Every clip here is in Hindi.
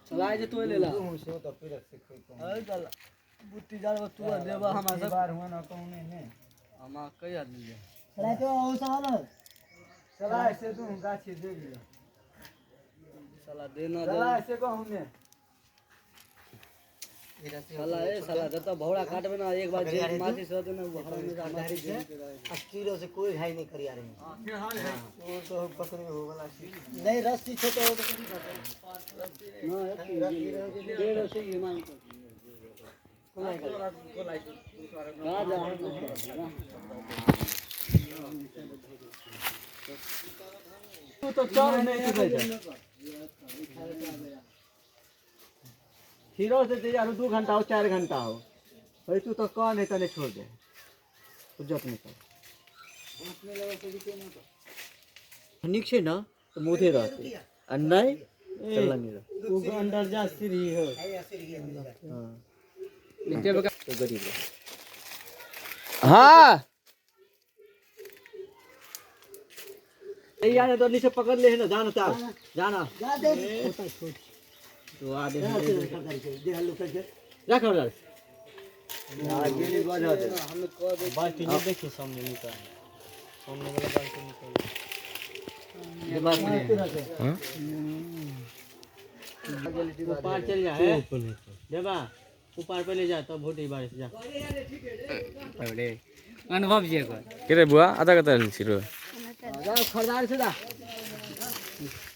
चलाए जे तू ले ला अरे चल बुट्टी जाल तू देबा हमरा सब बार हुआ ना कहने ने हम कई आदमी है चलाए तो ओ सवाल चलाए से तू गाछी दे लियो साला देना चलाए से कहने साला ए साला जब तो भौड़ा काटबे ना एक बार जेल माथी से देना भौड़ा में गाड़ी से अस्तीरो से कोई घाई नहीं करिया रे फिर हाल है वो तो पकड़े हो वाला नहीं रस्सी छोटा हो तो नहीं खाता ना डेढ़ से ये मान कोलाई कहां जा तू तो चार नहीं चले जा हीरो से यार 2 घंटा हो 4 घंटा हो भाई तू तो कौन है तने छोड़ दे इज्जत नहीं कर निक छे ना तो मुधे रहते आ नहीं चलला नहीं तू अंदर जा सीरी हो हां नीचे बका तो गरीब हां यार तो नीचे पकड़ ले है ना जाना ता जाना जा दे तो आ दे दे हल्लो करके जा कर यार आगे नहीं बाजा दे हम को दे बाल्टी नहीं देखिए सामने निकाल सामने वाला बाल्टी निकाल दिमाग में हां ऊपर चल जा है देवा ऊपर पे ले जा तब भोटी बारिश जा अरे अनुभव जे को के रे बुआ आधा कता छिरो जा खरदार से जा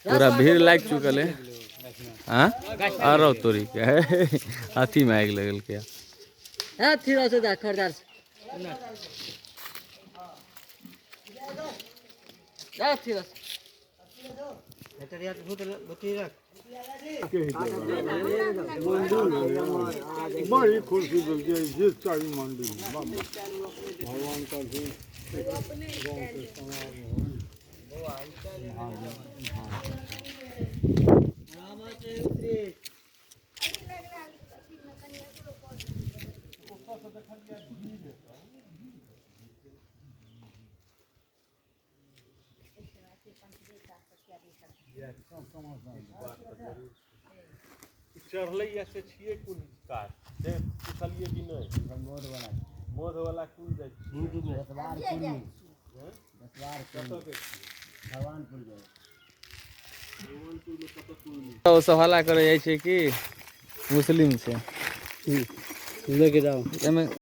पूरा भीड़ लाग चुकल है हाँ आरो तोरी क्या है हाथी में आग लगल क्या हाथी से जा खरदार से जा हाथी से बेटरिया तो बुटी रख बड़ी खुशी मिलती है जिस चाबी मंडी भगवान का भी चढ़ले ऐसे छिए कुल कार से पूछलिए कि नहीं मोद वाला कुल जाय दसवार भगवानपुर जाय तो सवाला करे जाय छै कि मुस्लिम से लेके जाओ एमे